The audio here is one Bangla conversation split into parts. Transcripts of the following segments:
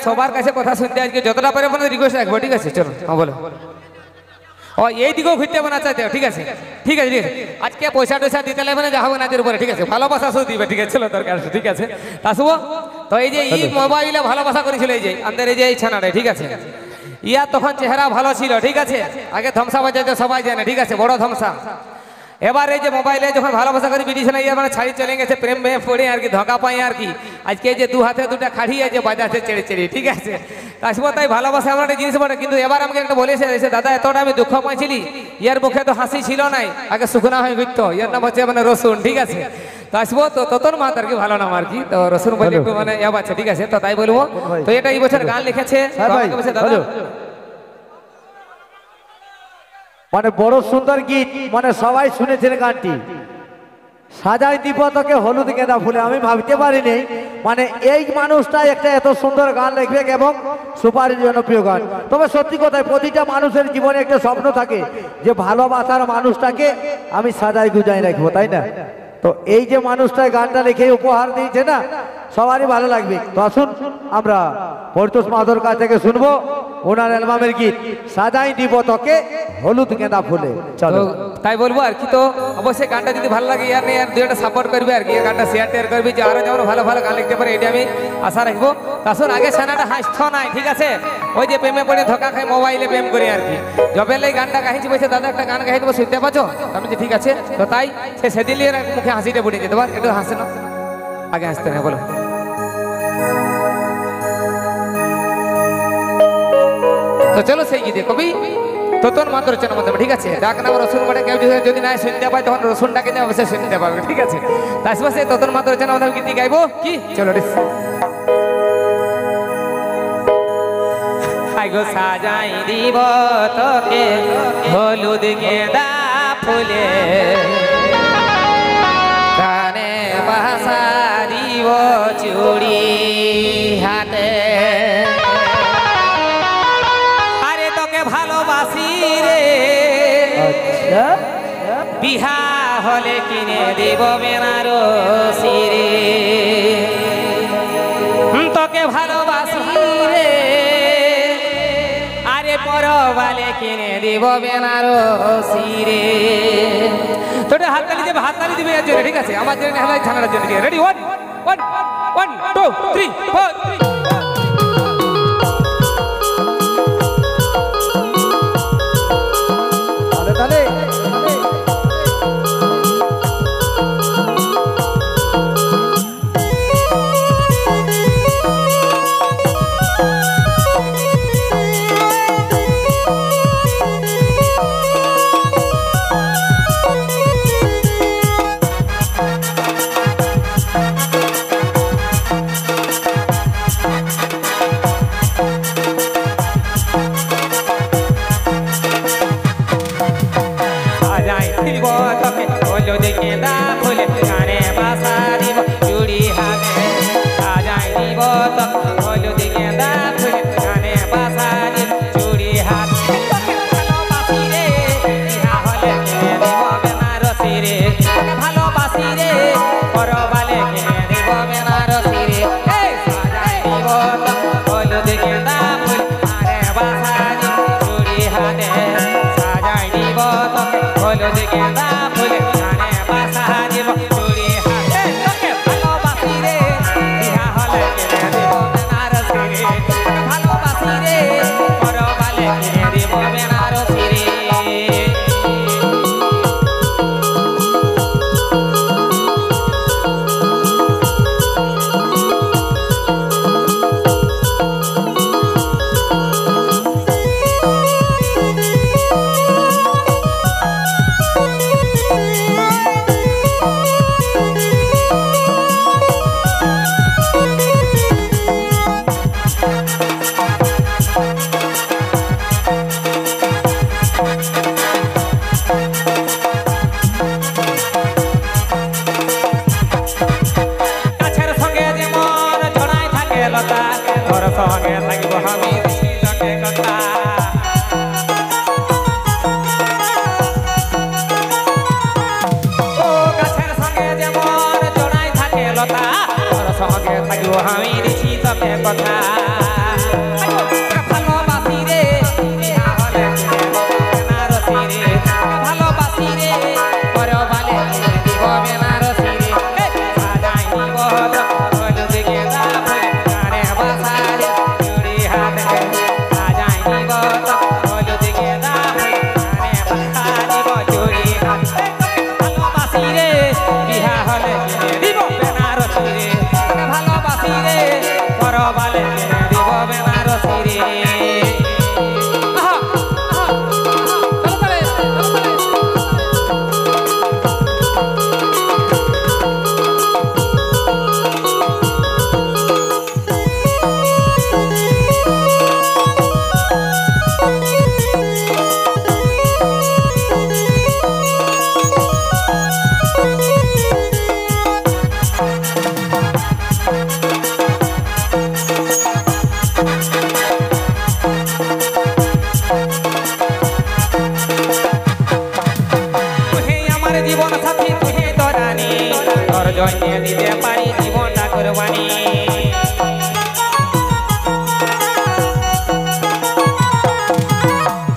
সবার কাছে কথা শুনতে আজকে যতটা পারে মানে রিকোয়েস্ট রাখবো, ঠিক আছে? চলো হ্যাঁ বলো। ও এই দিকেও ঘুরতে হবে না চাইতে, ঠিক আছে? ঠিক আছে, ঠিক আছে। আজকে পয়সা টয়সা দিতে লাগবে না, যা হবে নাচের উপরে, ঠিক আছে? ভালোবাসা শুধু দিবে, ঠিক আছে? চলো দরকার, ঠিক আছে? তা শুভ তো এই যে এই মোবাইলে ভালোবাসা করেছিল এই যে আমাদের এই যে এই ছানাটা, ঠিক আছে? ইয়া তখন চেহারা ভালো ছিল, ঠিক আছে? আগে ধ্বংসা বাজাইতে সবাই জানে, ঠিক আছে? বড় ধ্বংসা। এবার এই যে মোবাইলে যখন ভালোবাসা করে বিডিছে না, ইয়া মানে ছাড়ি চলে গেছে, প্রেম ভেঙে পড়ে আর কি, ধোকা পাই আর কি। আজকে এই যে দু হাতে দুটা খাড়ি আছে বাজাতে চেড়ে চেড়ে, ঠিক আছে? আসবো তাই ভালোবাসা আমার একটা জিনিস বটে, কিন্তু এবার আমাকে একটা বলেছে দাদা এতটা আমি দুঃখ পাইছিলি, ইয়ার মুখে তো হাসি ছিল নাই, আগে শুকনা হয়ে ঘুরতো, ইয়ার নাম হচ্ছে মানে রসুন, ঠিক আছে? তো আসবো তো তোর মাত আর কি ভালো নাম আর কি, তো রসুন বলে একটু মানে এ আছে, ঠিক আছে? তো তাই বলবো তো এটা এই বছর গান লিখেছে দাদা, মানে বড় সুন্দর গীত, মানে সবাই শুনেছেন গানটি, সাজাই দিব তোকে হলুদ গেঁদা ফুলে। আমি ভাবতে পারিনি মানে এই মানুষটা একটা এত সুন্দর গান লিখবে এবং সুপার জনপ্রিয় গান। তবে সত্যি কথাই প্রতিটা মানুষের জীবনে একটা স্বপ্ন থাকে যে ভালোবাসার মানুষটাকে আমি সাজাই গুজাই রাখবো, তাই না? তো এই যে মানুষটা গানটা লিখে উপহার দিয়েছে না, সবারই ভালো লাগবে। তো আসুন আমরা পরিতোষ মাধুর কাছ থেকে শুনবো ওনার অ্যালবামের গীত সাজাই দিব তোকে হলুদ গেঁদা ফুলে। চলো তাই বলবো আর কি। তো অবশ্যই গানটা যদি ভালো লাগে ইয়ার আর দুইটা সাপোর্ট করবে আর কি, গানটা শেয়ার টেয়ার করবি, যে আরো যেমন ভালো ভালো গান লিখতে পারে এটা আমি আশা রাখবো। আসুন আগে ছানাটা হাসছ নাই, ঠিক আছে? ওই যে প্রেমে পড়ে ধোকা খাই মোবাইলে প্রেম করে আর কি, জবেলে গানটা গাইছি বলছে দাদা একটা গান গাই দেবো শুনতে পাচ্ছ? আমি যে ঠিক আছে। তো তাই সে সেদিনই মুখে হাসিটা বুড়ে যেতে পার, একটু হাসে না, আগে হাসতে না বলো। তো চলো সেই গীতে কবি তোর মাত্র রচনার মাধ্যমে, ঠিক আছে? ডাক নাম রসুন বটে, কেউ যদি না শুনতে পায় তখন রসুনটাকে নিয়ে অবশ্যই শুনতে পারবে, ঠিক আছে? তার আশেপাশে তোর মাত্র রচনার মাধ্যমে গীতি গাইবো কি, চলো রে। গো সাজাই দিব তোকে হলুদ গেঁদা ফুলে, কানে বাসা দিব চুড়ি হাতে, আরে তোকে ভালোবাসি রে, বিহা হলে কিনে দিব বেনারসি রে, তোকে ভালোবাসি রে, আরে পরবালে কিনে দিব বেনারসি রে। তোটা হাততালি দেবে, হাততালি দিবে এর জন্য, ঠিক আছে? আমার জন্য হেলাই ছানার জন্য, রেডি? 1 1 2 3 4 সঙ্গে থাকবো আমি দিছি তোকে কথা। ভালোবাসি রে বিয়া হলে বেনারসি রে ভালোবাসি রে পরবালে দিব বেনারসি রে সাজাই দিব হলুদ গেঁদা ফুল কানে বাসারে চুড়ি হাতে সাজাই দিব হলুদ গেঁদা ফুল কানে বাসা দিব চুড়ি হাতে ভালোবাসি রে বিয়া হলে দিব বেনারসি রে ভালোবাসি রে পরবালে দিব বেনারসি রে আহা আহা চলো জীবন সাথী তুই তোরানি তোর জন্য দিতে পারি জীবনটা কুরবানি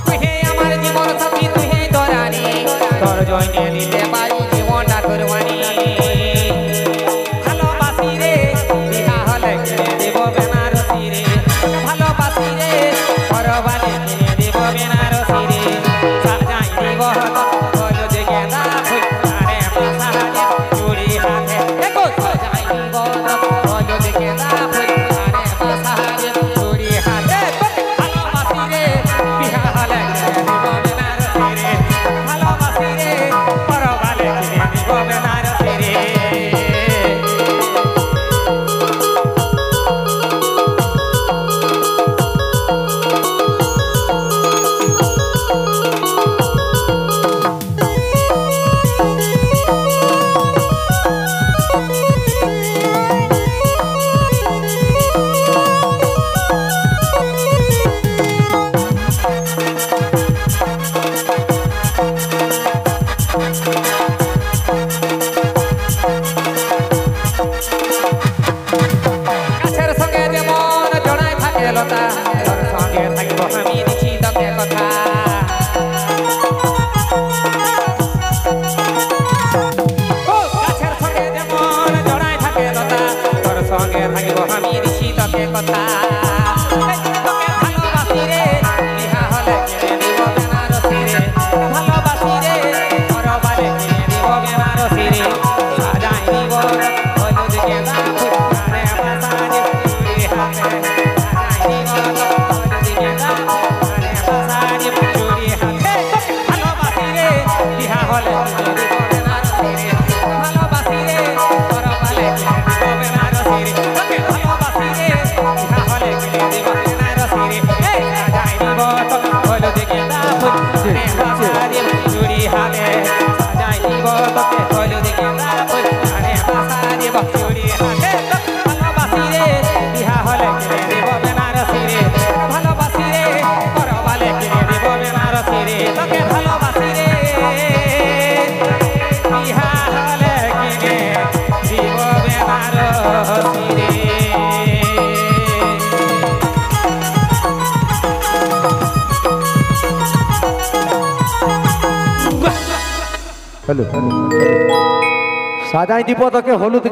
তুই আমার জীবন সাথী তুই তোরানি তোর জন্য দিতে পারি জীবনটা কুরবানি ভালোবাসি রে বিয়া হলে কিনে দেব বেনারসি রে ভালোবাসি রে পরবালে কিনে দেব বেনারসি রে সাজাই দিব হলুদ গেঁদা ফুল কানে বাসারে চুড়ি হাতে দেখো সাজাই দিব হলুদ গেঁদা ফুল কানে বাসারে চুড়ি হাতে ভালোবাসি রে বিয়া হলে কিনে দেব বেনারসি রে ভালোবাসি রে পরবালে কিনে দেব বেনারসি রে গাছের সঙ্গে যেমন জড়াই থাকে লতা তোর সঙ্গে থাকব আমি দিছি তোকে কথা গাছের সঙ্গে যেমন জড়াই থাকে লতা তোর সঙ্গে থাকব আমি দিছি তোকে কথা তোকে ভালোবাসি রে বিয়া হলে কিনে দিব বেনারসি রে ভালোবাসি রে পরবালে কিনে দিব বেনারসি রে সাজাই দিব হলুদ গেঁদা ফুল কানে বাসারে চুড়ি হাতে সাজাই দিব হলুদ গেঁদা ফুল কানে বাসারে চুড়ি হাতে ভালোবাসি রে বিয়া হলে কিনে দিব বেনারসি রে ভালোবাসি রে পরবালে কিনে দিব বেনারসি রে তোকে ভালোবাসি রে বিয়া হলে কিনে দিব বেনারসি রে সাজাই দিব হলুদ গেঁদা ফুল কানে বাসারে চুড়ি হাতে সাজাই দিব তোকে হলুদ গেঁদা ফুল কানে বাসারে চুড়ি হাতে ভালোবাসি রে বিয়া হলে কিনে দিব বেনারসি রে ভালোবাসি রে পরবালে কিনে দিব বেনারসি রে তোকে ভালোবাসি রে বিয়া হলে কিনে দিব বেনারসি রে হ্যালো সাজাই দিব তোকে হলুদ